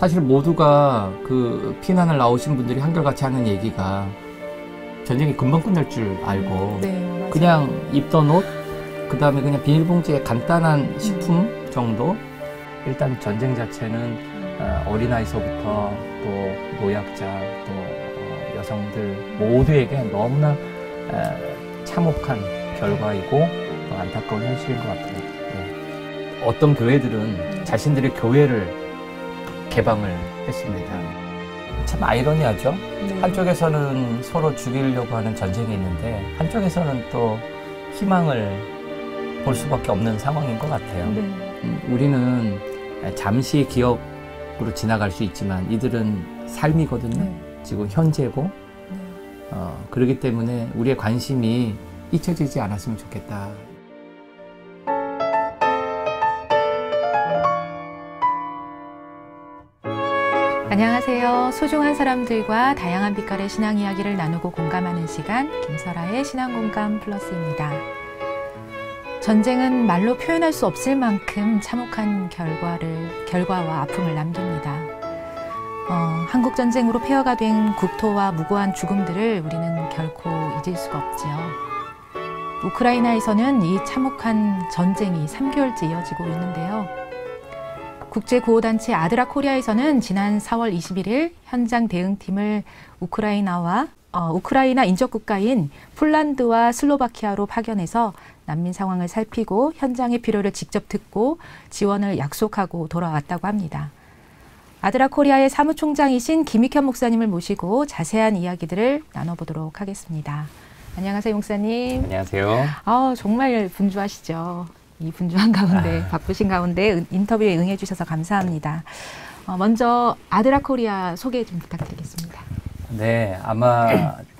사실 모두가 그 피난을 나오신 분들이 한결같이 하는 얘기가 전쟁이 금방 끝날 줄 알고 네, 그냥 입던 옷, 그 다음에 그냥 비닐봉지에 간단한 식품 정도. 일단 전쟁 자체는 어린아이서부터 또 노약자, 또 여성들 모두에게 너무나 참혹한 결과이고 또 안타까운 현실인 것 같아요. 네. 어떤 교회들은 자신들의 교회를 개방을 했습니다. 참 아이러니하죠. 네. 한쪽에서는 서로 죽이려고 하는 전쟁이 있는데 한쪽에서는 또 희망을 볼 수밖에 없는 상황인 것 같아요. 네. 우리는 잠시 기억으로 지나갈 수 있지만 이들은 삶이거든요. 네. 지금 현재고 네. 그렇기 때문에 우리의 관심이 잊혀지지 않았으면 좋겠다. 안녕하세요. 소중한 사람들과 다양한 빛깔의 신앙 이야기를 나누고 공감하는 시간, 김설아의 신앙공감 플러스입니다. 전쟁은 말로 표현할 수 없을 만큼 참혹한 결과와 아픔을 남깁니다. 한국전쟁으로 폐허가 된 국토와 무고한 죽음들을 우리는 결코 잊을 수가 없지요. 우크라이나에서는 이 참혹한 전쟁이 3개월째 이어지고 있는데요. 국제구호단체 아드라 코리아에서는 지난 4월 21일 현장 대응팀을 우크라이나 인접국가인 폴란드와 슬로바키아로 파견해서 난민 상황을 살피고 현장의 필요를 직접 듣고 지원을 약속하고 돌아왔다고 합니다. 아드라 코리아의 사무총장이신 김익현 목사님을 모시고 자세한 이야기들을 나눠보도록 하겠습니다. 안녕하세요, 목사님. 안녕하세요. 정말 분주하시죠. 이 분주한 가운데, 바쁘신 가운데 인터뷰에 응해주셔서 감사합니다. 먼저 아드라 코리아 소개 좀 부탁드리겠습니다. 네, 아마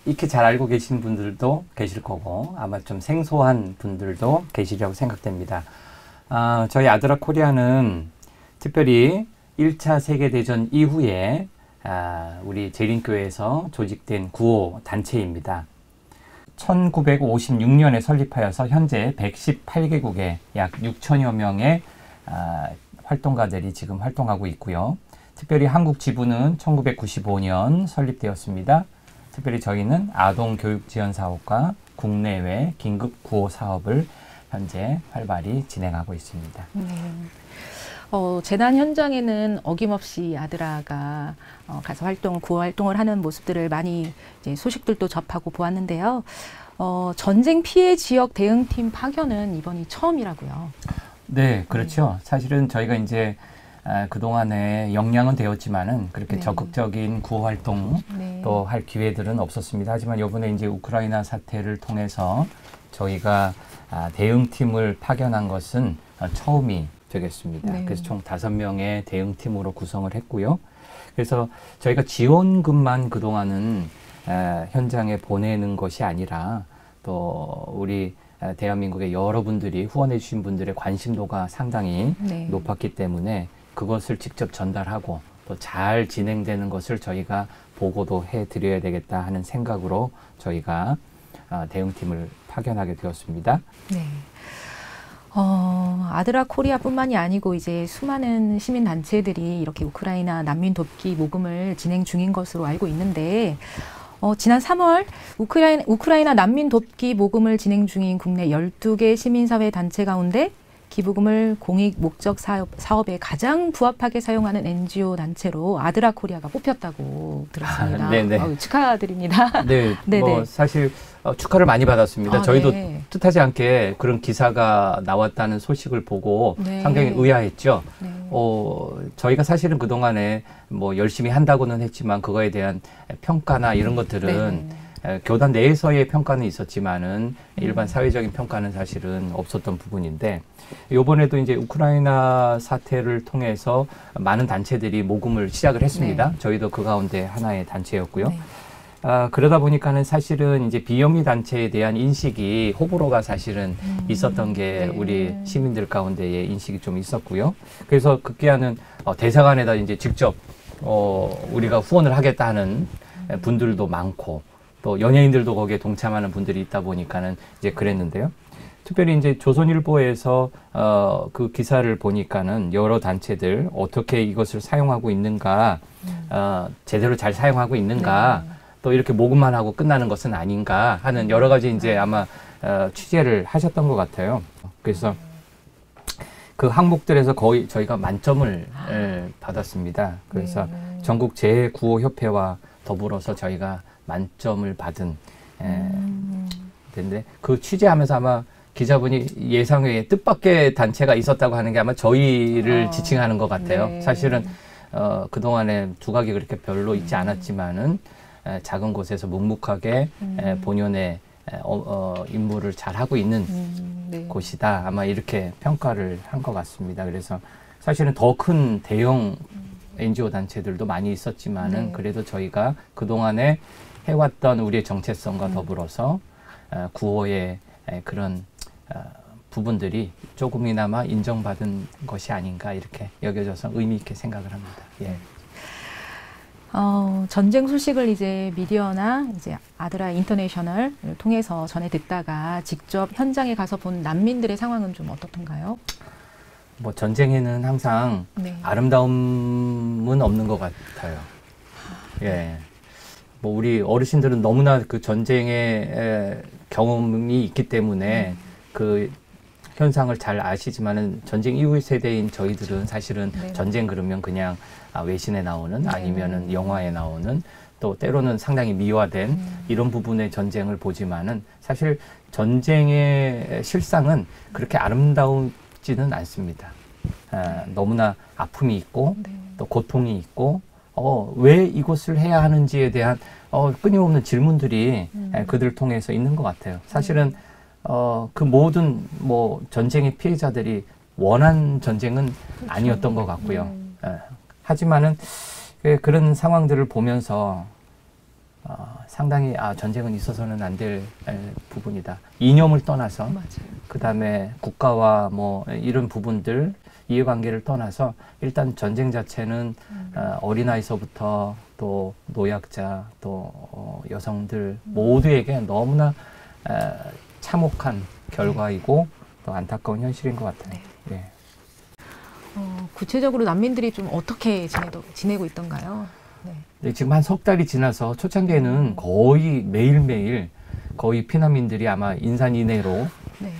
익히 잘 알고 계신 분들도 계실 거고 아마 좀 생소한 분들도 계시리라고 생각됩니다. 저희 아드라 코리아는 특별히 1차 세계대전 이후에 우리 재림교회에서 조직된 구호 단체입니다. 1956년에 설립하여서 현재 118개국에 약 6천여 명의 활동가들이 지금 활동하고 있고요. 특별히 한국 지부는 1995년 설립되었습니다. 특별히 저희는 아동교육지원사업과 국내외 긴급구호 사업을 현재 활발히 진행하고 있습니다. 네. 재난 현장에는 어김없이 아드라가 가서 구호 활동을 하는 모습들을 많이 이제 소식들도 접하고 보았는데요. 전쟁 피해 지역 대응팀 파견은 이번이 처음이라고요. 네, 그렇죠. 사실은 저희가 이제 그동안에 역량은 되었지만은 그렇게 네. 적극적인 구호 활동 네. 또 할 기회들은 없었습니다. 하지만 이번에 이제 우크라이나 사태를 통해서 저희가 대응팀을 파견한 것은 처음이 되겠습니다. 네. 그래서 총 5명의 대응팀으로 구성을 했고요. 그래서 저희가 지원금만 그동안은 현장에 보내는 것이 아니라 또 우리 대한민국의 여러분들이 후원해 주신 분들의 관심도가 상당히 네. 높았기 때문에 그것을 직접 전달하고 또 잘 진행되는 것을 저희가 보고도 해드려야 되겠다 하는 생각으로 저희가 대응팀을 파견하게 되었습니다. 네. 아드라 코리아뿐만이 아니고 이제 수많은 시민 단체들이 이렇게 우크라이나 난민 돕기 모금을 진행 중인 것으로 알고 있는데 지난 3월 우크라이나 난민 돕기 모금을 진행 중인 국내 12개 시민사회 단체 가운데 기부금을 공익 목적 사업에 가장 부합하게 사용하는 NGO 단체로 아드라 코리아가 뽑혔다고 들었습니다. 네네. 축하드립니다. 네, 네네. 사실 축하를 많이 받았습니다. 저희도 네. 뜻하지 않게 그런 기사가 나왔다는 소식을 보고 네. 상당히 의아했죠. 네. 저희가 사실은 그동안에 열심히 한다고는 했지만 그거에 대한 평가나 이런 것들은 네. 교단 내에서의 평가는 있었지만은 일반 사회적인 평가는 사실은 없었던 부분인데 이번에도 이제 우크라이나 사태를 통해서 많은 단체들이 모금을 시작을 했습니다. 네. 저희도 그 가운데 하나의 단체였고요. 네. 그러다 보니까는 사실은 이제 비영리 단체에 대한 인식이 호불호가 사실은 있었던 게 네. 우리 시민들 가운데의 인식이 좀 있었고요. 그래서 급기야는 대사관에다 이제 직접 우리가 후원을 하겠다 하는 분들도 많고 또 연예인들도 거기에 동참하는 분들이 있다 보니까는 이제 그랬는데요. 특별히 이제 조선일보에서 그 기사를 보니까는 여러 단체들 어떻게 이것을 사용하고 있는가, 제대로 잘 사용하고 있는가, 네. 또 이렇게 모금만 하고 끝나는 것은 아닌가 하는 여러 가지 이제 아마 취재를 하셨던 것 같아요. 그래서 그 항목들에서 거의 저희가 만점을 받았습니다. 그래서 전국 재구호협회와 더불어서 저희가 만점을 받은 데인데 그 취재하면서 아마 기자분이 예상외에 뜻밖의 단체가 있었다고 하는 게 아마 저희를 지칭하는 것 같아요. 네. 사실은 그동안에 두각이 그렇게 별로 있지 않았지만은 작은 곳에서 묵묵하게 본연의 임무를 잘 하고 있는 네. 곳이다. 아마 이렇게 평가를 한 것 같습니다. 그래서 사실은 더 큰 대형 NGO 단체들도 많이 있었지만은 네. 그래도 저희가 그동안에 해왔던 우리의 정체성과 더불어서 구호의 그런 부분들이 조금이나마 인정받은 것이 아닌가 이렇게 여겨져서 의미 있게 생각을 합니다. 예. 전쟁 소식을 이제 미디어나 이제 아드라 인터내셔널을 통해서 전해 듣다가 직접 현장에 가서 본 난민들의 상황은 좀 어떻던가요? 뭐 전쟁에는 항상 네. 아름다움은 없는 것 같아요. 예. 뭐 우리 어르신들은 너무나 그 전쟁의 경험이 있기 때문에 그 현상을 잘 아시지만은 전쟁 이후 세대인 저희들은 사실은 네. 전쟁 그러면 그냥 외신에 나오는 아니면은 영화에 나오는 또 때로는 상당히 미화된 이런 부분의 전쟁을 보지만은 사실 전쟁의 실상은 그렇게 아름다우지는 않습니다. 너무나 아픔이 있고 네. 또 고통이 있고 왜 이것을 해야 하는지에 대한 끊임없는 질문들이 그들을 통해서 있는 것 같아요. 사실은 그 모든 뭐 전쟁의 피해자들이 원한 전쟁은 그렇죠. 아니었던 것 같고요. 하지만은 그런 상황들을 보면서 상당히 전쟁은 있어서는 안 될 부분이다. 이념을 떠나서 맞아요. 그 다음에 국가와 뭐 이런 부분들 이해관계를 떠나서 일단 전쟁 자체는 어린아이서부터 또 노약자 또 여성들 모두에게 너무나 참혹한 결과이고 또 안타까운 현실인 것 같아요. 네. 예. 구체적으로 난민들이 좀 어떻게 지내고 있던가요? 네. 네, 지금 한 석 달이 지나서 초창기에는 거의 매일매일 거의 피난민들이 아마 인산 이내로 네.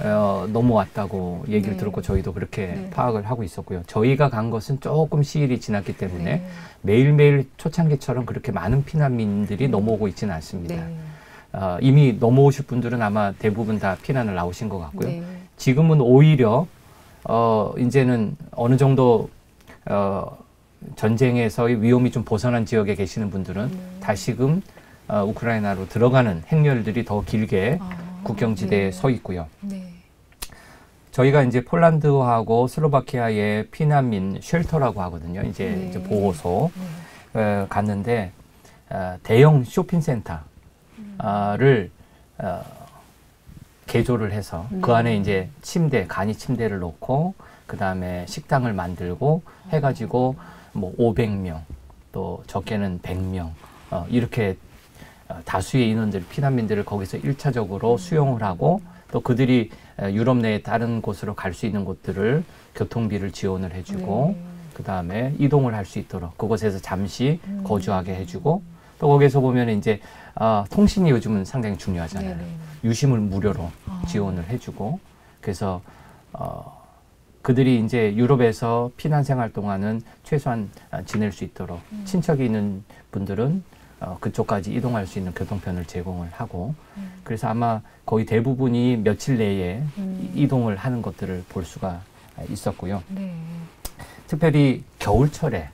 넘어왔다고 얘기를 네. 들었고 저희도 그렇게 네. 파악을 하고 있었고요. 저희가 간 것은 조금 시일이 지났기 때문에 네. 매일매일 초창기처럼 그렇게 많은 피난민들이 넘어오고 있지는 않습니다. 네. 이미 넘어오실 분들은 아마 대부분 다 피난을 나오신 것 같고요. 네. 지금은 오히려 이제는 어느 정도 전쟁에서의 위험이 좀 벗어난 지역에 계시는 분들은 다시금 우크라이나로 들어가는 행렬들이 더 길게 국경지대에 네. 서 있고요. 네. 저희가 이제 폴란드하고 슬로바키아의 피난민 쉘터라고 하거든요. 이제 보호소 갔는데 대형 쇼핑센터를 개조를 해서 그 안에 이제 간이 침대를 놓고 그 다음에 식당을 만들고 해가지고 뭐 500명 또 적게는 100명 이렇게 다수의 인원들 피난민들을 거기서 1차적으로 수용을 하고 또 그들이 유럽 내에 다른 곳으로 갈 수 있는 곳들을 교통비를 지원을 해주고 그 다음에 이동을 할 수 있도록 그곳에서 잠시 거주하게 해주고 또 거기서 보면 이제 통신이 요즘은 상당히 중요하잖아요. 유심을 무료로 지원을 해주고 그래서 그들이 이제 유럽에서 피난 생활 동안은 최소한 지낼 수 있도록 친척이 있는 분들은 그쪽까지 이동할 수 있는 교통편을 제공을 하고 그래서 아마 거의 대부분이 며칠 내에 이동을 하는 것들을 볼 수가 있었고요. 네. 특별히 겨울철에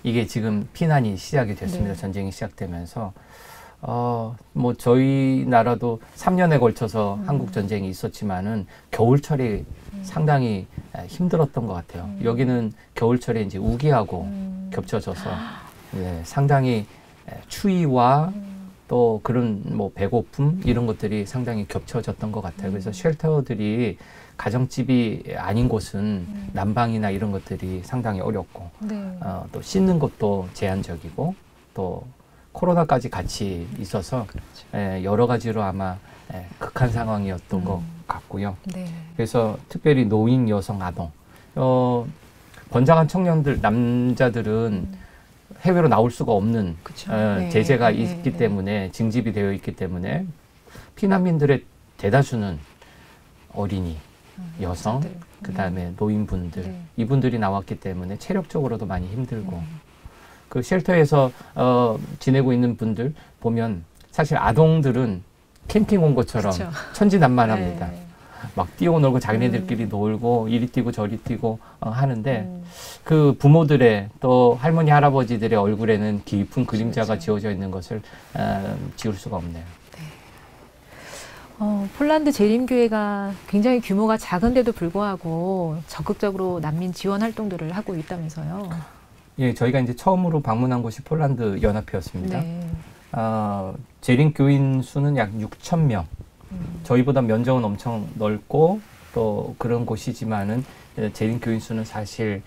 이게 지금 피난이 시작이 됐습니다. 네. 전쟁이 시작되면서 뭐 저희 나라도 3년에 걸쳐서 한국 전쟁이 있었지만은 겨울철이 상당히 힘들었던 것 같아요. 여기는 겨울철에 이제 우기하고 겹쳐져서 상당히 추위와 또 그런 뭐 배고픔 이런 것들이 상당히 겹쳐졌던 것 같아요. 그래서 쉘터들이 가정집이 아닌 곳은 난방이나 이런 것들이 상당히 어렵고 네. 또 씻는 것도 제한적이고 또 코로나까지 같이 있어서 여러 가지로 아마 극한 상황이었던 것 같고요. 네. 그래서 특별히 노인, 여성, 아동, 건장한 청년들, 남자들은 해외로 나올 수가 없는 그쵸. 제재가 있기 때문에 징집이 되어 있기 때문에 피난민들의 대다수는 어린이, 여성, 그다음에 노인분들 이분들이 나왔기 때문에 체력적으로도 많이 힘들고 그 쉘터에서 지내고 있는 분들 보면 사실 아동들은 캠핑 온 것처럼 그쵸. 천진난만합니다. 막 뛰어놀고 자기네들끼리 놀고 이리 뛰고 저리 뛰고 하는데 그 부모들의 또 할머니 할아버지들의 얼굴에는 깊은 그림자가 지워져 있는 것을 지울 수가 없네요. 폴란드 재림교회가 굉장히 규모가 작은데도 불구하고 적극적으로 난민 지원 활동들을 하고 있다면서요. 예, 저희가 이제 처음으로 방문한 곳이 폴란드 연합회였습니다. 네. 재림 교인 수는 약 6천 명. 저희보다 면적은 엄청 넓고 또 그런 곳이지만은 재림 교인 수는 사실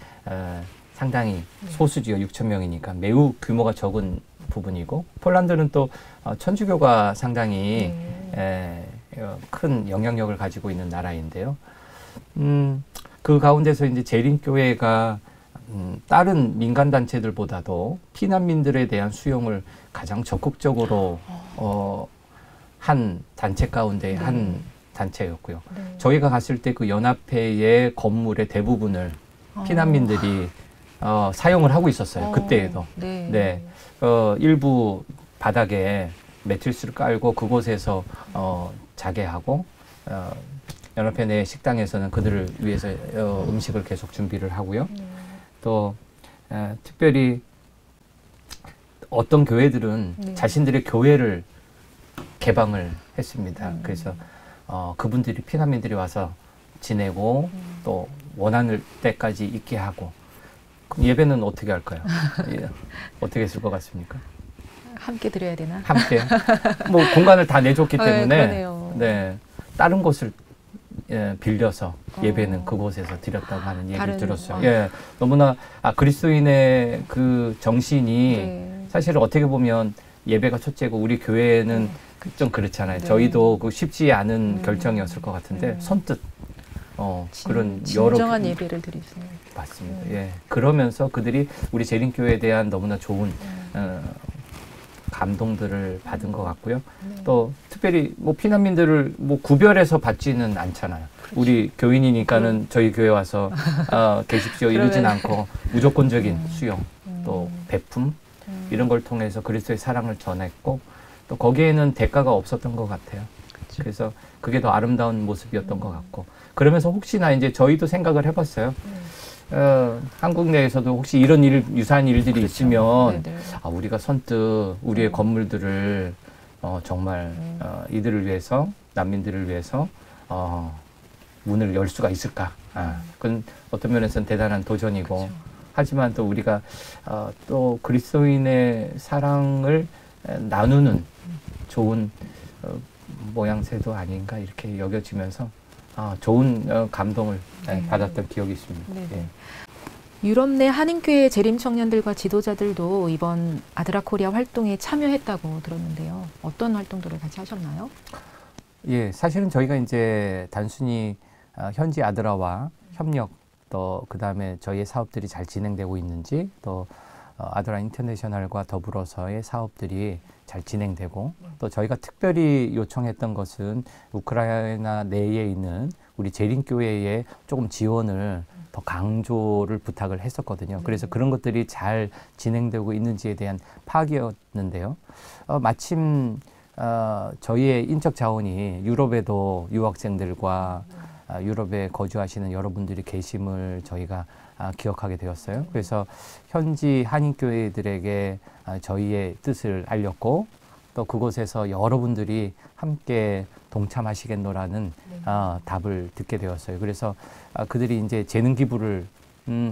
상당히 소수지요. 6천 명이니까 매우 규모가 적은 부분이고 폴란드는 또 천주교가 상당히 큰 영향력을 가지고 있는 나라인데요. 그 가운데서 이제 재림교회가 다른 민간 단체들보다도 피난민들에 대한 수용을 가장 적극적으로 한 단체 가운데 한 단체였고요. 저희가 갔을 때 그 연합회의 건물의 대부분을 피난민들이 사용을 하고 있었어요. 그때에도. 네. 일부 바닥에 매트리스를 깔고 그곳에서 자게 하고 연합회 내 식당에서는 그들을 위해서 음식을 계속 준비를 하고요. 또 특별히 어떤 교회들은 자신들의 교회를 개방을 했습니다. 그래서 그분들이 피난민들이 와서 지내고 또 원하는 때까지 있게 하고 그럼 예배는 어떻게 할까요? 어떻게 했을 것 같습니까? 함께 드려야 되나? 함께 뭐 공간을 다 내줬기 때문에 그러네요. 네 다른 곳을 빌려서 예배는 그곳에서 드렸다고 하는 얘기를 들었어요. 예, 너무나 그리스도인의 그 정신이 사실 어떻게 보면 예배가 첫째고 우리 교회는 좀 그렇잖아요. 저희도 그 쉽지 않은 결정이었을 것 같은데 선뜻 그런 진정한 예배를 드리세요. 맞습니다. 예, 그러면서 그들이 우리 재림교회에 대한 너무나 좋은 감동들을 받은 것 같고요. 또 특별히 뭐 피난민들을 뭐 구별해서 받지는 않잖아요. 그렇죠. 우리 교인이니까는 저희 교회 와서 계십시오 이러진 않고 무조건적인 수용 또 베품 이런 걸 통해서 그리스도의 사랑을 전했고 또 거기에는 대가가 없었던 것 같아요. 그렇죠. 그래서 그게 더 아름다운 모습이었던 것 같고 그러면서 혹시나 이제 저희도 생각을 해봤어요. 한국 내에서도 혹시 이런 유사한 일들이 그렇죠. 있으면 우리가 선뜻 우리의 건물들을 정말 이들을 위해서 난민들을 위해서 문을 열 수가 있을까? 그건 어떤 면에서는 대단한 도전이고 그렇죠. 하지만 또 우리가 또 그리스도인의 사랑을 나누는 좋은 모양새도 아닌가 이렇게 여겨지면서 좋은 감동을 받았던 기억이 있습니다. 예. 유럽 내 한인교회 재림 청년들과 지도자들도 이번 아드라 코리아 활동에 참여했다고 들었는데요. 어떤 활동들을 같이 하셨나요? 예, 사실은 저희가 이제 단순히 현지 아드라와 협력 또 그다음에 저희의 사업들이 잘 진행되고 있는지 또 아드라 인터내셔널과 더불어서의 사업들이 잘 진행되고 또 저희가 특별히 요청했던 것은 우크라이나 내에 있는 우리 재림교회에 조금 지원을 더 강조를 부탁을 했었거든요. 그래서 그런 것들이 잘 진행되고 있는지에 대한 파악이었는데요. 마침 저희의 인적 자원이 유럽에도 유학생들과 유럽에 거주하시는 여러분들이 계심을 저희가 기억하게 되었어요. 그래서 현지 한인교회들에게 저희의 뜻을 알렸고 또 그곳에서 여러분들이 함께 동참하시겠노라는 답을 듣게 되었어요. 그래서 그들이 이제 재능 기부를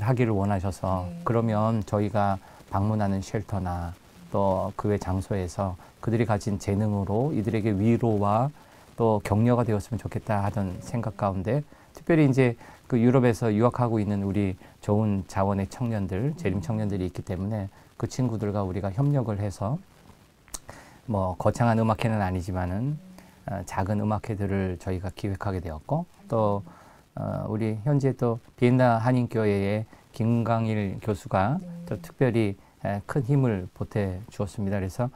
하기를 원하셔서 그러면 저희가 방문하는 쉘터나 또 그 외 장소에서 그들이 가진 재능으로 이들에게 위로와 또 격려가 되었으면 좋겠다 하던 생각 가운데 특별히 이제 그 유럽에서 유학하고 있는 우리 좋은 자원의 청년들, 재림 청년들이 있기 때문에 그 친구들과 우리가 협력을 해서 뭐 거창한 음악회는 아니지만은 작은 음악회들을 저희가 기획하게 되었고 또 우리 현재 또 비엔나 한인교회의 김강일 교수가 또 특별히 큰 힘을 보태 주었습니다. 그래서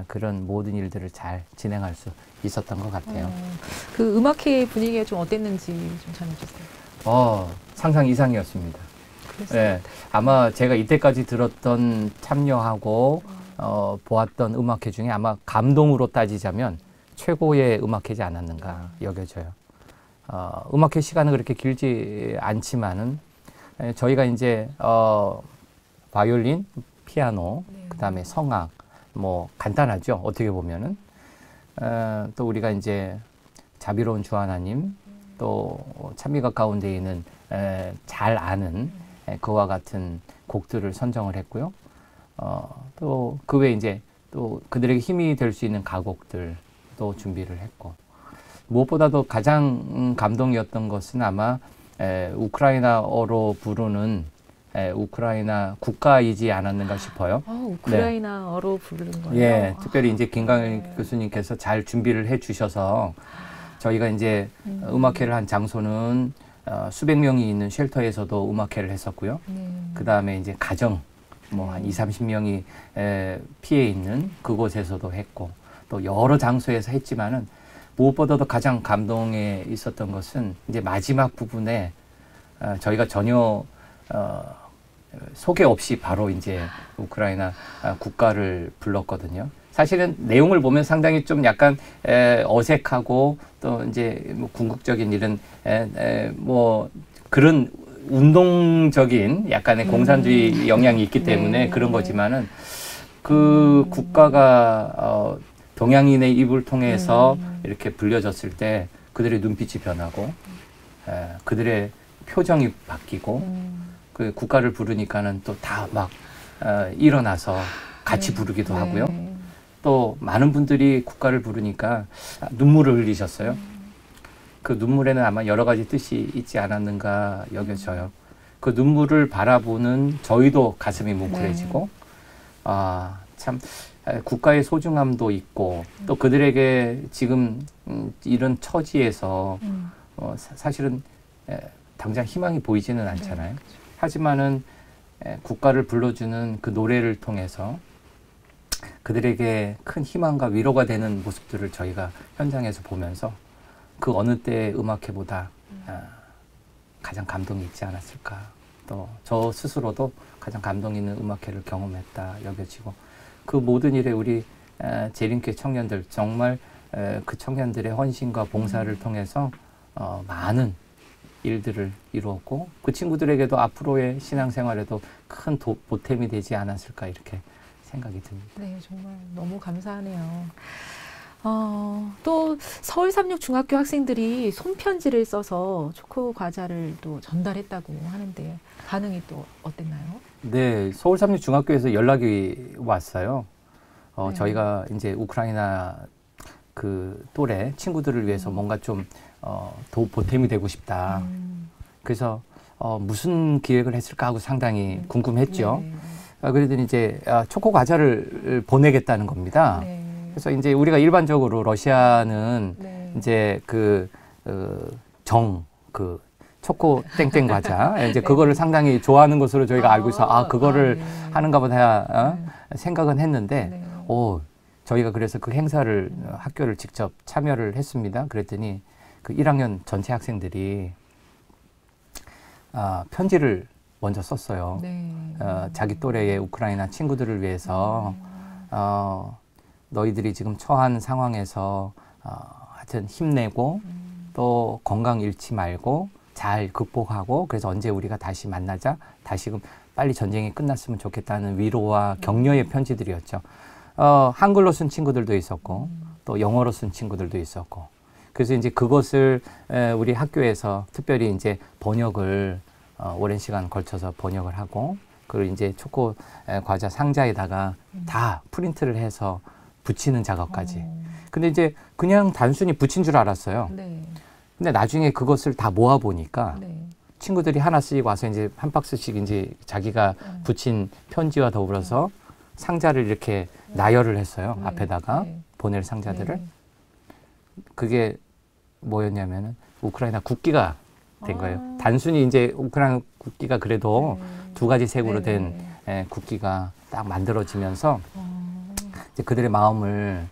그런 모든 일들을 잘 진행할 수 있었던 것 같아요. 그 음악회 분위기가 좀 어땠는지 좀 전해주세요. 상상 이상이었습니다. 네, 아마 제가 이때까지 들었던 참여하고 보았던 음악회 중에 아마 감동으로 따지자면 최고의 음악회지 않았는가 여겨져요. 음악회 시간은 그렇게 길지 않지만은 저희가 이제 바이올린, 피아노, 그다음에 성악 뭐 간단하죠. 어떻게 보면은 또 우리가 이제 자비로운 주 하나님 또 찬미가 가운데 있는 잘 아는 그와 같은 곡들을 선정을 했고요. 또 그 외에 이제 또 그들에게 힘이 될 수 있는 가곡들도 준비를 했고 무엇보다도 가장 감동이었던 것은 아마 우크라이나어로 부르는 우크라이나 국가이지 않았는가 싶어요. 우크라이나어로 부르는 거예요? 예, 특별히 이제 김강일 교수님께서 잘 준비를 해 주셔서 저희가 이제 음악회를 한 장소는 수백 명이 있는 쉘터에서도 음악회를 했었고요. 그 다음에 이제 가정, 뭐 한 20-30명이 피해 있는 그곳에서도 했고 또 여러 장소에서 했지만은 무엇보다도 가장 감동에 있었던 것은 이제 마지막 부분에 저희가 전혀 소개 없이 바로 이제 우크라이나 국가를 불렀거든요. 사실은 내용을 보면 상당히 좀 약간 어색하고 또 이제 뭐 궁극적인 이런 뭐 그런 운동적인 약간의 공산주의 영향이 있기 때문에 그런 거지만은 그 국가가 동양인의 입을 통해서 이렇게 불려졌을 때 그들의 눈빛이 변하고 그들의 표정이 바뀌고 그 국가를 부르니까는 또 다 막 일어나서 같이 부르기도 하고요. 또 많은 분들이 국가를 부르니까 눈물을 흘리셨어요. 그 눈물에는 아마 여러 가지 뜻이 있지 않았는가 여겨져요. 그 눈물을 바라보는 저희도 가슴이 뭉클해지고 참 국가의 소중함도 있고 또 그들에게 지금 이런 처지에서 사실은 당장 희망이 보이지는 않잖아요. 하지만은 국가를 불러주는 그 노래를 통해서 그들에게 큰 희망과 위로가 되는 모습들을 저희가 현장에서 보면서 그 어느 때의 음악회보다 가장 감동이 있지 않았을까. 또 저 스스로도 가장 감동 있는 음악회를 경험했다 여겨지고 그 모든 일에 우리 재림교회 청년들 정말 그 청년들의 헌신과 봉사를 통해서 많은 일들을 이루었고 그 친구들에게도 앞으로의 신앙생활에도 큰 보탬이 되지 않았을까 이렇게 생각이 듭니다. 네, 정말 너무 감사하네요. 또 서울 삼육 중학교 학생들이 손편지를 써서 초코 과자를 또 전달했다고 하는데 반응이 또 어땠나요? 네, 서울 삼육 중학교에서 연락이 왔어요. 저희가 이제 우크라이나 그 또래 친구들을 위해서 뭔가 좀 보탬이 되고 싶다. 그래서 무슨 기획을 했을까 하고 상당히 궁금했죠. 그러더니 이제 초코 과자를 보내겠다는 겁니다. 그래서 이제 우리가 일반적으로 러시아는 이제 그 초코 땡땡 과자 이제 그거를 상당히 좋아하는 것으로 저희가 알고 있어 그거를 하는가 보다 생각은 했는데 저희가 그래서 그 행사를 학교를 직접 참여를 했습니다. 그랬더니 그 1학년 전체 학생들이 편지를 먼저 썼어요. 자기 또래의 우크라이나 친구들을 위해서 너희들이 지금 처한 상황에서 하여튼 힘내고 또 건강 잃지 말고 잘 극복하고 그래서 언제 우리가 다시 만나자 다시금 빨리 전쟁이 끝났으면 좋겠다는 위로와 격려의 편지들이었죠. 한글로 쓴 친구들도 있었고 또 영어로 쓴 친구들도 있었고 그래서 이제 그것을 우리 학교에서 특별히 이제 번역을 오랜 시간 걸쳐서 번역을 하고 그리고 이제 초코 과자 상자에다가 다 프린트를 해서 붙이는 작업까지. 근데 이제 그냥 단순히 붙인 줄 알았어요. 근데 나중에 그것을 다 모아 보니까 친구들이 하나씩 와서 이제 한 박스씩 이제 자기가 붙인 편지와 더불어서 상자를 이렇게 나열을 했어요. 네. 앞에다가 네. 보낼 상자들을. 네. 그게 뭐였냐면은 우크라이나 국기가 된 거예요. 아. 단순히 이제 우크라이나 국기가 그래도 네. 두 가지 색으로 네, 된 네. 국기가 딱 만들어지면서 어. 이제 그들의 마음을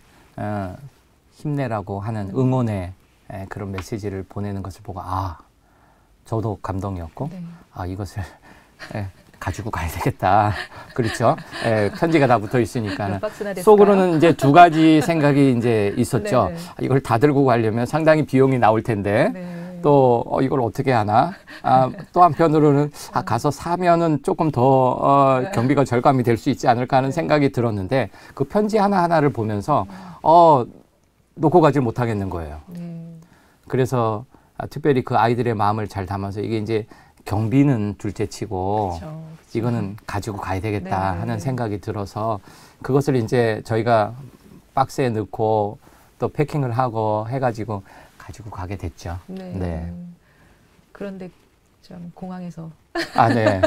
힘내라고 하는 응원의 그런 메시지를 보내는 것을 보고 저도 감동이었고 네. 이것을 가지고 가야 되겠다. 그렇죠? 편지가 다 붙어 있으니까는 몇 박스나 됐을까요? 속으로는 이제 두 가지 생각이 이제 있었죠. 네, 네. 이걸 다 들고 가려면 상당히 비용이 나올 텐데 네. 또 이걸 어떻게 하나? 또 한편으로는 가서 사면은 조금 더 경비가 절감이 될 수 있지 않을까 하는 생각이 들었는데 그 편지 하나하나를 보면서 놓고 가지 못하겠는 거예요. 네. 그래서 특별히 그 아이들의 마음을 잘 담아서 이게 이제 경비는 둘째치고 그렇죠. 이거는 가지고 가야 되겠다 네. 하는 생각이 들어서 그것을 이제 저희가 박스에 넣고 또 패킹을 하고 해가지고 가지고 가게 됐죠. 네. 네. 그런데 좀 공항에서 네.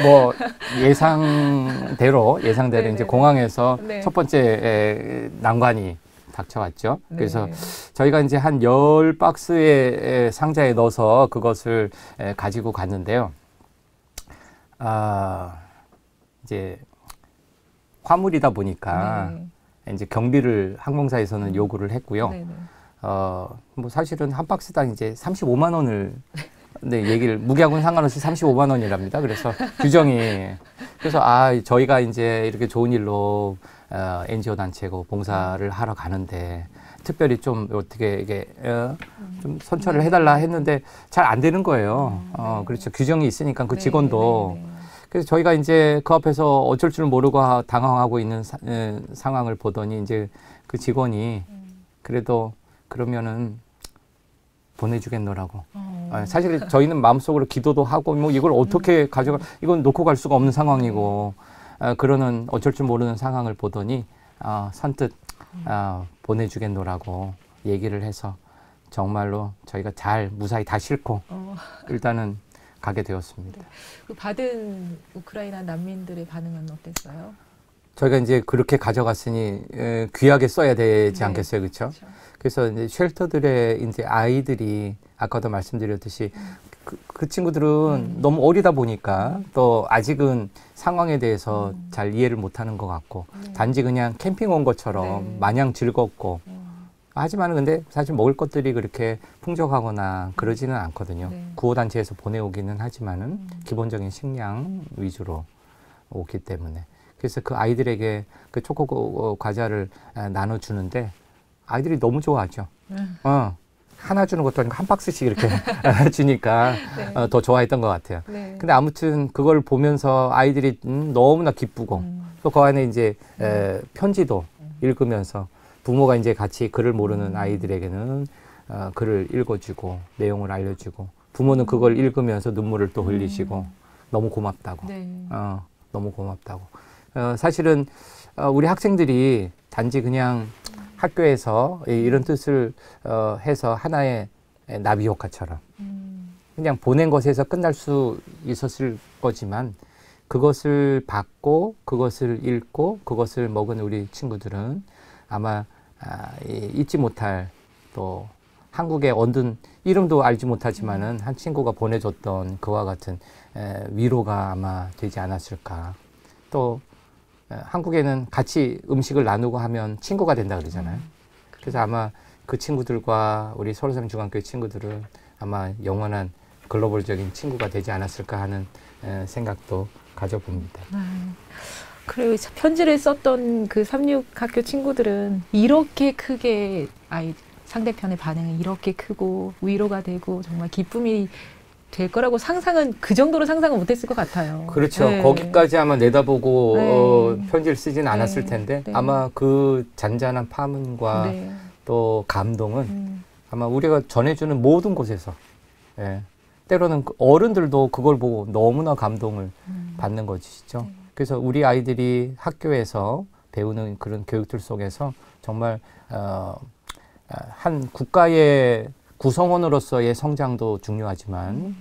뭐 예상대로 네, 이제 네, 공항에서 네. 첫 번째 난관이 닥쳐왔죠. 네. 그래서 저희가 이제 한 10박스의 상자에 넣어서 그것을 가지고 갔는데요. 이제 화물이다 보니까 이제 경비를 항공사에서는 요구를 했고요. 네, 네. 뭐 사실은 한 박스당 이제 35만 원을 얘기를 무게하고는 상관없이 35만 원이랍니다. 그래서 규정이 그래서 저희가 이제 이렇게 좋은 일로 NGO 단체고 봉사를 하러 가는데 특별히 좀 어떻게 이게 좀 선처를 해달라 했는데 잘 안 되는 거예요. 네. 그렇죠. 규정이 있으니까 그 네, 직원도 네, 네. 그래서 저희가 이제 그 앞에서 어쩔 줄 모르고 당황하고 있는 상황을 보더니 이제 그 직원이 그래도 그러면은 보내주겠노라고. 사실 저희는 마음속으로 기도도 하고 뭐 이걸 어떻게 가져가 이건 놓고 갈 수가 없는 상황이고 그러는 어쩔 줄 모르는 상황을 보더니 선뜻 보내주겠노라고 얘기를 해서 정말로 저희가 잘 무사히 다 싣고 일단은 가게 되었습니다. 그 받은 우크라이나 난민들의 반응은 어땠어요? 저희가 이제 그렇게 가져갔으니 귀하게 써야 되지 네. 않겠어요, 그렇죠? 그렇죠. 그래서 이제 쉘터들의 이제 아이들이 아까도 말씀드렸듯이 그 친구들은 너무 어리다 보니까 또 아직은 상황에 대해서 잘 이해를 못하는 것 같고 단지 그냥 캠핑 온 것처럼 네. 마냥 즐겁고 하지만 근데 사실 먹을 것들이 그렇게 풍족하거나 그러지는 않거든요. 네. 구호단체에서 보내오기는 하지만은 기본적인 식량 위주로 오기 때문에 그래서 그 아이들에게 그 초코 과자를 나눠주는데 아이들이 너무 좋아하죠. 하나 주는 것도 아니고 한 박스씩 이렇게 주니까 네. 더 좋아했던 것 같아요. 네. 근데 아무튼 그걸 보면서 아이들이 너무나 기쁘고 또 그 안에 이제 편지도 읽으면서 부모가 이제 같이 글을 모르는 아이들에게는 글을 읽어주고 내용을 알려주고 부모는 그걸 읽으면서 눈물을 또 흘리시고 너무 고맙다고. 네. 너무 고맙다고. 사실은 우리 학생들이 단지 그냥 학교에서 이런 뜻을 해서 하나의 나비 효과처럼 그냥 보낸 것에서 끝날 수 있었을 거지만 그것을 받고 그것을 읽고 그것을 먹은 우리 친구들은 아마 잊지 못할 또 한국에 얻은 이름도 알지 못하지만은 한 친구가 보내줬던 그와 같은 위로가 아마 되지 않았을까. 또 한국에는 같이 음식을 나누고 하면 친구가 된다 그러잖아요. 그래서 아마 그 친구들과 우리 서로섬 중학교 친구들은 아마 영원한 글로벌적인 친구가 되지 않았을까 하는 생각도 가져봅니다. 그리고 편지를 썼던 그 36학교 친구들은 이렇게 크게 상대편의 반응이 이렇게 크고 위로가 되고 정말 기쁨이 될 거라고 그 정도로 상상은 못했을 것 같아요. 그렇죠. 네. 거기까지 아마 내다보고 네. 편지를 쓰진 않았을 네. 텐데 네. 아마 그 잔잔한 파문과 네. 또 감동은 아마 우리가 전해주는 모든 곳에서 때로는 어른들도 그걸 보고 너무나 감동을 받는 것이죠. 그래서 우리 아이들이 학교에서 배우는 그런 교육들 속에서 정말 한 국가의 구성원으로서의 성장도 중요하지만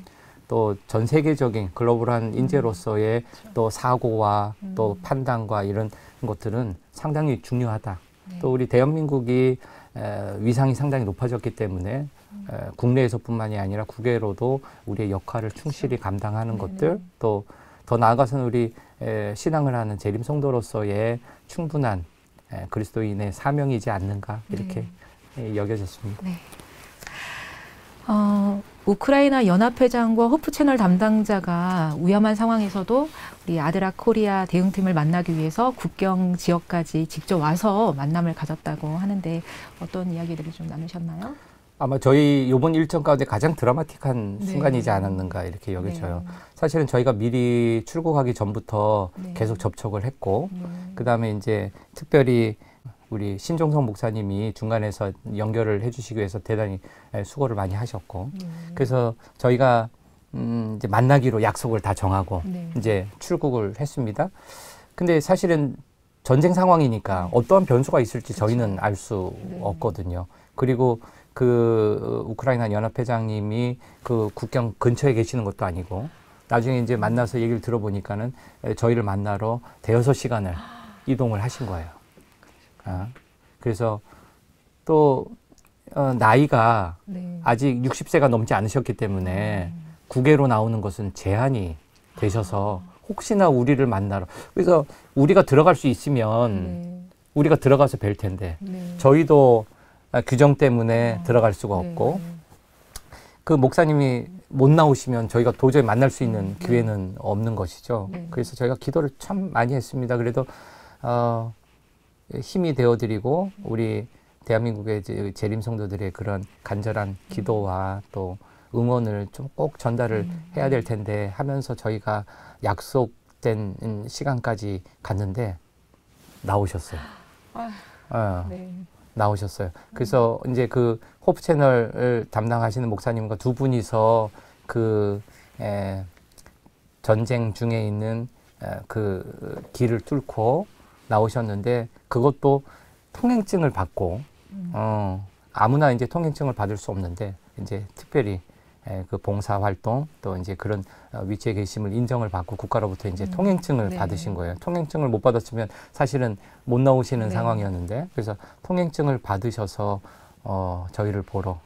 또 전 세계적인 글로벌한 인재로서의 또 사고와 또 판단과 이런 것들은 상당히 중요하다. 네. 또 우리 대한민국이 위상이 상당히 높아졌기 때문에 국내에서뿐만이 아니라 국외로도 우리의 역할을 충실히 감당하는 것들, 또 더 나아가서는 우리 신앙을 하는 재림 성도로서의 충분한 그리스도인의 사명이지 않는가 이렇게 여겨졌습니다. 네. 우크라이나 연합회장과 호프 채널 담당자가 위험한 상황에서도 우리 아드라 코리아 대응팀을 만나기 위해서 국경 지역까지 직접 와서 만남을 가졌다고 하는데 어떤 이야기들을 좀 나누셨나요? 아마 저희 이번 일정 가운데 가장 드라마틱한 네. 순간이지 않았는가 이렇게 여겨져요. 네. 사실은 저희가 미리 출국하기 전부터 네. 계속 접촉을 했고, 네. 그다음에 이제 특별히 우리 신종성 목사님이 중간에서 연결을 해주시기 위해서 대단히 수고를 많이 하셨고, 그래서 저희가 이제 만나기로 약속을 다 정하고 네. 이제 출국을 했습니다. 근데 사실은 전쟁 상황이니까 어떠한 변수가 있을지 저희는 알 수 네. 없거든요. 그리고 그 우크라이나 연합회장님이 그 국경 근처에 계시는 것도 아니고, 나중에 이제 만나서 얘기를 들어보니까는 저희를 만나러 대여섯 시간을 이동을 하신 거예요. 그래서 또 나이가 네. 아직 60세가 넘지 않으셨기 때문에 국외로 나오는 것은 제한이 되셔서 혹시나 우리를 만나러, 그래서 우리가 들어갈 수 있으면 네. 우리가 들어가서 뵐 텐데 네. 저희도 규정 때문에 들어갈 수가 네. 없고, 그 목사님이 못 나오시면 저희가 도저히 만날 수 있는 기회는 없는 것이죠. 네. 그래서 저희가 기도를 참 많이 했습니다. 그래도 힘이 되어드리고 우리 대한민국의 재림 성도들의 그런 간절한 기도와 또 응원을 좀 꼭 전달을 해야 될 텐데 하면서 저희가 약속된 시간까지 갔는데 나오셨어요. 네. 나오셨어요. 그래서 이제 그 호프 채널을 담당하시는 목사님과 두 분이서 그 전쟁 중에 있는 그 길을 뚫고 나오셨는데, 그것도 통행증을 받고 아무나 이제 통행증을 받을 수 없는데 이제 특별히 그 봉사 활동 또 이제 그런 위치에 계심을 인정을 받고 국가로부터 이제 통행증을 네. 받으신 거예요. 통행증을 못 받았으면 사실은 못 나오시는 네. 상황이었는데, 그래서 통행증을 받으셔서 저희를 보러,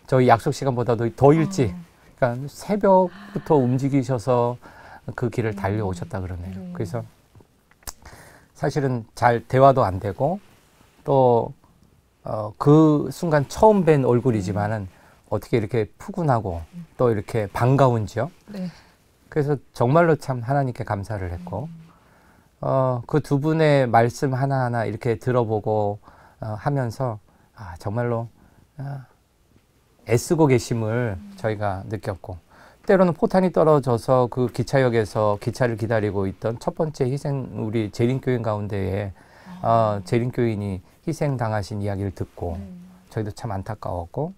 저희 약속 시간보다도 더 일찍, 그러니까 새벽부터 움직이셔서 그 길을 달려오셨다 그러네요. 그래서 사실은 잘 대화도 안 되고 또 그 순간 처음 뵌 얼굴이지만은 어떻게 이렇게 푸근하고 또 이렇게 반가운지요. 네. 그래서 정말로 참 하나님께 감사를 했고, 그 두 분의 말씀 하나하나 이렇게 들어보고 하면서 정말로 애쓰고 계심을 저희가 느꼈고, 때로는 포탄이 떨어져서 그 기차역에서 기차를 기다리고 있던 첫 번째 희생, 우리 재림교인 가운데에 재림교인이 희생당하신 이야기를 듣고 저희도 참 안타까웠고,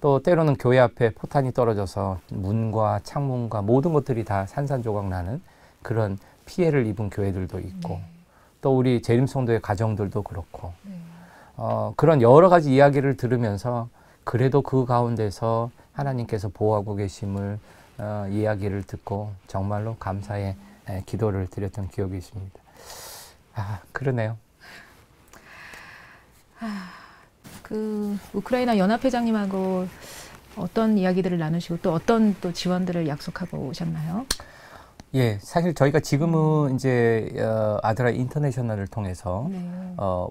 또 때로는 교회 앞에 포탄이 떨어져서 문과 창문과 모든 것들이 다 산산조각 나는 그런 피해를 입은 교회들도 있고, 또 우리 재림성도의 가정들도 그렇고, 그런 여러 가지 이야기를 들으면서 그래도 그 가운데서 하나님께서 보호하고 계심을 이야기를 듣고 정말로 감사의 기도를 드렸던 기억이 있습니다. 그러네요. 그 우크라이나 연합회장님하고 어떤 이야기들을 나누시고 또 어떤 또 지원들을 약속하고 오셨나요? 예, 사실 저희가 지금은 이제 아드라 인터내셔널을 통해서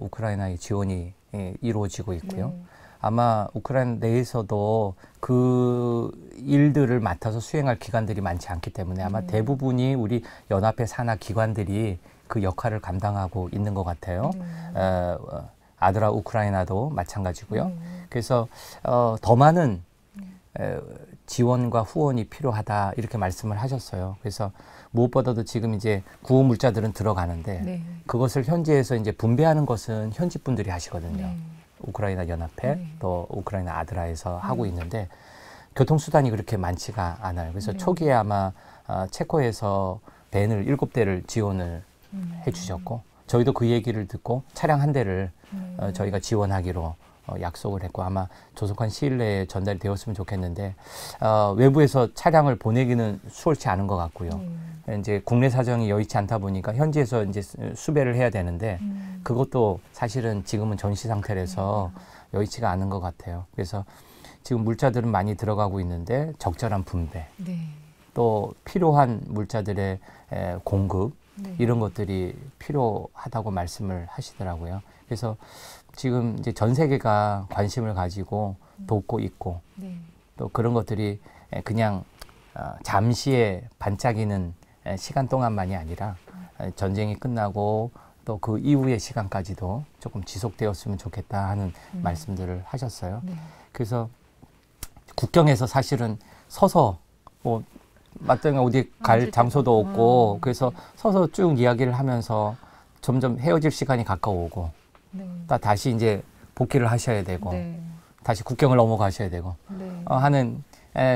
우크라이나의 지원이 이루어지고 있고요. 아마 우크라이나 내에서도 그 일들을 맡아서 수행할 기관들이 많지 않기 때문에 아마 대부분이 우리 연합회 산하 기관들이 그 역할을 감당하고 있는 것 같아요. 아드라 우크라이나도 마찬가지고요. 그래서 더 많은 지원과 후원이 필요하다 이렇게 말씀을 하셨어요. 그래서 무엇보다도 지금 이제 구호 물자들은 들어가는데 그것을 현지에서 이제 분배하는 것은 현지 분들이 하시거든요. 우크라이나 연합회 또 우크라이나 아드라에서 하고 있는데 교통수단이 그렇게 많지가 않아요. 그래서 초기에 아마 체코에서 밴을 7대를 지원을 해주셨고, 저희도 그 얘기를 듣고 차량 한 대를 저희가 지원하기로 약속을 했고 아마 조속한 시일 내에 전달이 되었으면 좋겠는데 외부에서 차량을 보내기는 수월치 않은 것 같고요. 이제 국내 사정이 여의치 않다 보니까 현지에서 이제 수배를 해야 되는데 그것도 사실은 지금은 전시 상태라서 여의치가 않은 것 같아요. 그래서 지금 물자들은 많이 들어가고 있는데 적절한 분배, 또 필요한 물자들의 공급 이런 것들이 필요하다고 말씀을 하시더라고요. 그래서 지금 이제 전 세계가 관심을 가지고 돕고 있고 또 그런 것들이 그냥 잠시의 반짝이는 시간 동안만이 아니라 전쟁이 끝나고 또 그 이후의 시간까지도 조금 지속되었으면 좋겠다 하는 말씀들을 하셨어요. 그래서 국경에서 사실은 서서 뭐 마땅히 어디 갈 장소도 없고 그래서 서서 쭉 이야기를 하면서 점점 헤어질 시간이 가까워오고 다시 이제 복귀를 하셔야 되고 다시 국경을 넘어가셔야 되고 하는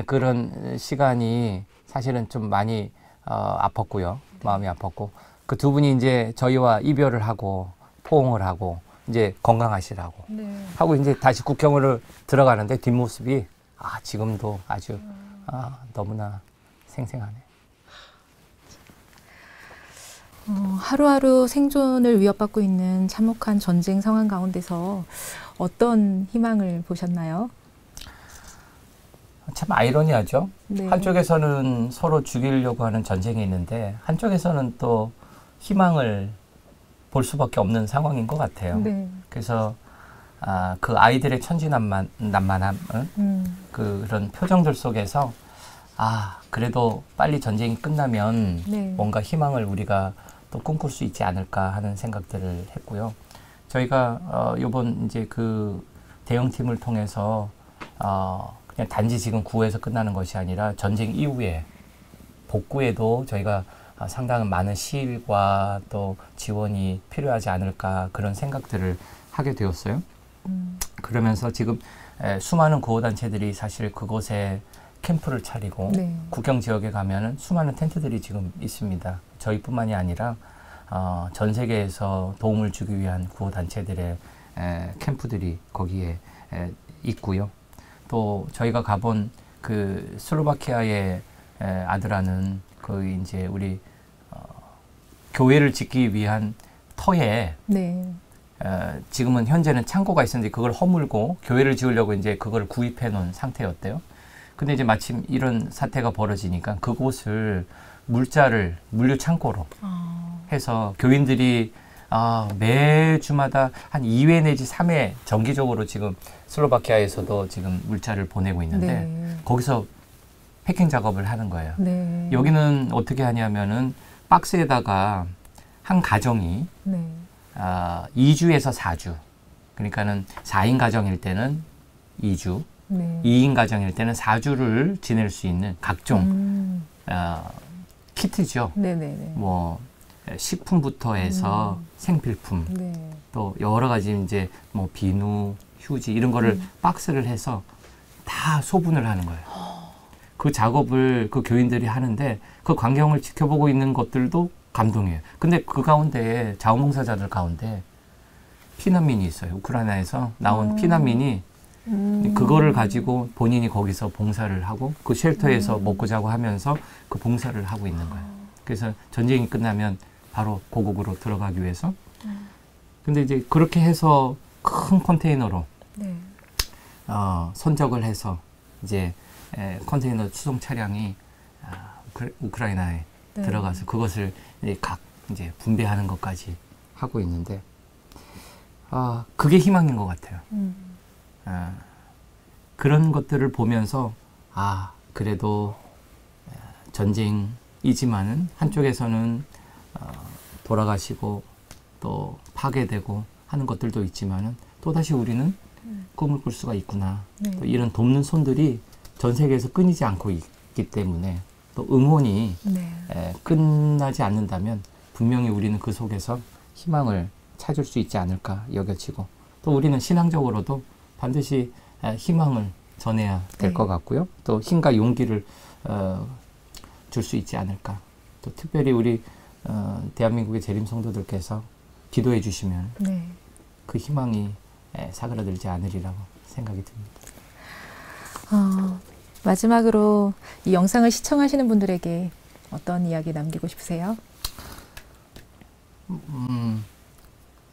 그런 시간이 사실은 좀 많이 아팠고요. 마음이 아팠고 그 두 분이 이제 저희와 이별을 하고 포옹을 하고 이제 건강하시라고 하고 이제 다시 국경으로 들어가는데 뒷모습이 지금도 아주 너무나 생생하네. 하루하루 생존을 위협받고 있는 참혹한 전쟁 상황 가운데서 어떤 희망을 보셨나요? 참 아이러니하죠. 한쪽에서는 서로 죽이려고 하는 전쟁이 있는데 한쪽에서는 또 희망을 볼 수밖에 없는 상황인 것 같아요. 그래서 그 아이들의 천진난만함 그런 표정들 속에서 그래도 빨리 전쟁이 끝나면 뭔가 희망을 우리가 또 꿈꿀 수 있지 않을까 하는 생각들을 했고요. 저희가 이번 이제 그 대응팀을 통해서 그냥 단지 지금 구호에서 끝나는 것이 아니라 전쟁 이후에 복구에도 저희가 상당한 많은 시일과 또 지원이 필요하지 않을까 그런 생각들을 하게 되었어요. 그러면서 지금 수많은 구호단체들이 사실 그곳에 캠프를 차리고 국경 지역에 가면은 수많은 텐트들이 지금 있습니다. 저희뿐만이 아니라 전 세계에서 도움을 주기 위한 구호단체들의 캠프들이 거기에 있고요. 또 저희가 가본 그 슬로바키아의 아드라는 그 이제 우리 교회를 짓기 위한 터에 지금은 현재는 창고가 있었는데 그걸 허물고 교회를 지으려고 이제 그걸 구입해 놓은 상태였대요. 근데 이제 마침 이런 사태가 벌어지니까 그곳을 물류 창고로 해서 교인들이 매주마다 한 2회 내지 3회 정기적으로 지금 슬로바키아에서도 지금 물자를 보내고 있는데 거기서 패킹 작업을 하는 거예요. 여기는 어떻게 하냐면은 박스에다가 한 가정이 2주에서 4주 그러니까는 4인 가정일 때는 2주 2인 가정일 때는 4주를 지낼 수 있는 각종 키트죠. 뭐 식품부터 해서 생필품 또 여러 가지 이제 뭐 비누, 휴지 이런 거를 박스를 해서 다 소분을 하는 거예요. 그 작업을 그 교인들이 하는데 그 광경을 지켜보고 있는 것들도 감동이에요. 근데 그 가운데 자원봉사자들 가운데 피난민이 있어요. 우크라이나에서 나온 피난민이 그거를 가지고 본인이 거기서 봉사를 하고 그 쉘터에서 먹고 자고 하면서 그 봉사를 하고 있는 거예요. 그래서 전쟁이 끝나면 바로 고국으로 들어가기 위해서. 근데 이제 그렇게 해서 큰 컨테이너로 선적을 해서 이제 컨테이너 수송 차량이 우크라이나에 들어가서 그것을 이제 분배하는 것까지 하고 있는데 그게 희망인 것 같아요. 그런 것들을 보면서 그래도 전쟁이지만은 한쪽에서는 돌아가시고 또 파괴되고 하는 것들도 있지만은 또다시 우리는 꿈을 꿀 수가 있구나. 또 이런 돕는 손들이 전 세계에서 끊이지 않고 있기 때문에 또 응원이 끝나지 않는다면 분명히 우리는 그 속에서 희망을 찾을 수 있지 않을까 여겨지고 또 우리는 신앙적으로도 반드시 희망을 전해야 될 것 같고요. 또 힘과 용기를 줄 수 있지 않을까. 또 특별히 우리 대한민국의 재림 성도들께서 기도해 주시면 그 희망이 사그라들지 않으리라고 생각이 듭니다. 마지막으로 이 영상을 시청하시는 분들에게 어떤 이야기 남기고 싶으세요?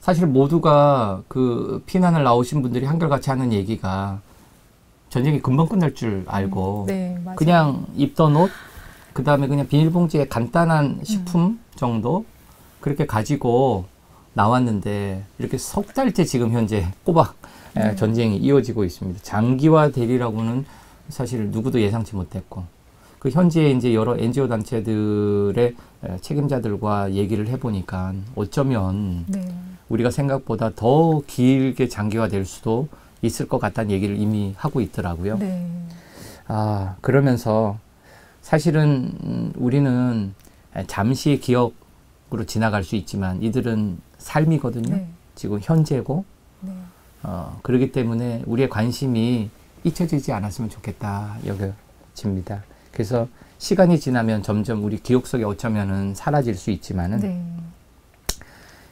사실 모두가 그 피난을 나오신 분들이 한결같이 하는 얘기가 전쟁이 금방 끝날 줄 알고 네, 맞아요. 그냥 입던 옷, 그 다음에 그냥 비닐봉지에 간단한 식품 정도 그렇게 가지고 나왔는데 이렇게 석 달째 지금 현재 꼬박 전쟁이 이어지고 있습니다. 장기화 되리라고는 사실 누구도 예상치 못했고 그 현재 이제 여러 NGO 단체들의 책임자들과 얘기를 해보니까 어쩌면 네. 우리가 생각보다 더 길게 장기화될 수도 있을 것 같다는 얘기를 이미 하고 있더라고요. 네. 그러면서 사실은 우리는 잠시의 기억으로 지나갈 수 있지만 이들은 삶이거든요. 네. 지금 현재고 네. 그렇기 때문에 우리의 관심이 잊혀지지 않았으면 좋겠다 여겨집니다. 그래서 시간이 지나면 점점 우리 기억 속에 어쩌면은 사라질 수 있지만은 네.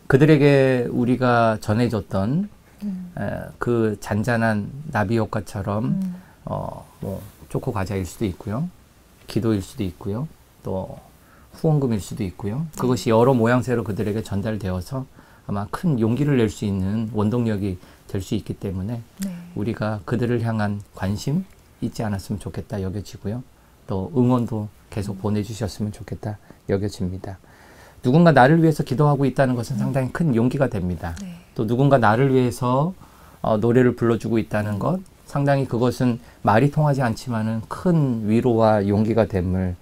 그들에게 우리가 전해줬던 그 잔잔한 나비 효과처럼 뭐 초코 과자일 수도 있고요, 기도일 수도 있고요, 또 후원금일 수도 있고요. 그것이 여러 모양새로 그들에게 전달되어서 아마 큰 용기를 낼 수 있는 원동력이 될 수 있기 때문에 네. 우리가 그들을 향한 관심 잊지 않았으면 좋겠다 여겨지고요. 또 응원도 계속 보내주셨으면 좋겠다 여겨집니다. 누군가 나를 위해서 기도하고 있다는 것은 상당히 큰 용기가 됩니다. 네. 또 누군가 나를 위해서 노래를 불러주고 있다는 것, 상당히 그것은 말이 통하지 않지만은 큰 위로와 용기가 됨을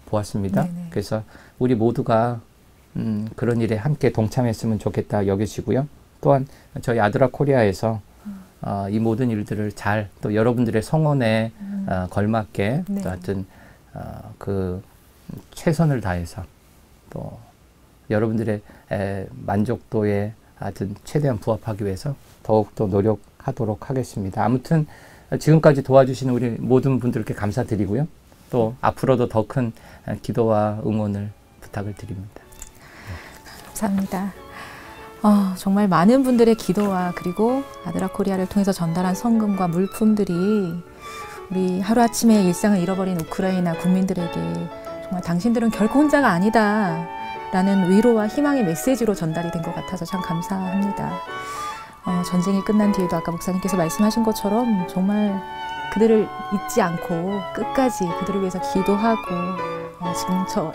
보았습니다. 네네. 그래서 우리 모두가 그런 일에 함께 동참했으면 좋겠다 여겨지고요. 또한 저희 아드라 코리아에서 이 모든 일들을 잘 또 여러분들의 성원에 걸맞게 네. 또 하여튼 그 최선을 다해서 또 여러분들의 만족도에 하여튼 최대한 부합하기 위해서 더욱더 노력하도록 하겠습니다. 아무튼 지금까지 도와주시는 우리 모든 분들께 감사드리고요. 또 앞으로도 더 큰 기도와 응원을 부탁을 드립니다. 감사합니다. 정말 많은 분들의 기도와 그리고 아드라 코리아를 통해서 전달한 성금과 물품들이 우리 하루아침에 일상을 잃어버린 우크라이나 국민들에게 정말 당신들은 결코 혼자가 아니다 라는 위로와 희망의 메시지로 전달이 된 것 같아서 참 감사합니다. 전쟁이 끝난 뒤에도 아까 목사님께서 말씀하신 것처럼 정말 그들을 잊지 않고 끝까지 그들을 위해서 기도하고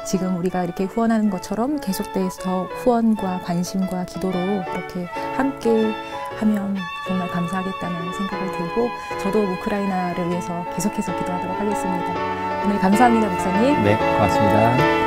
지금 우리가 이렇게 후원하는 것처럼 계속돼서 후원과 관심과 기도로 이렇게 함께 하면 정말 감사하겠다는 생각을 들고 저도 우크라이나를 위해서 계속해서 기도하도록 하겠습니다. 오늘 감사합니다, 목사님. 네, 고맙습니다.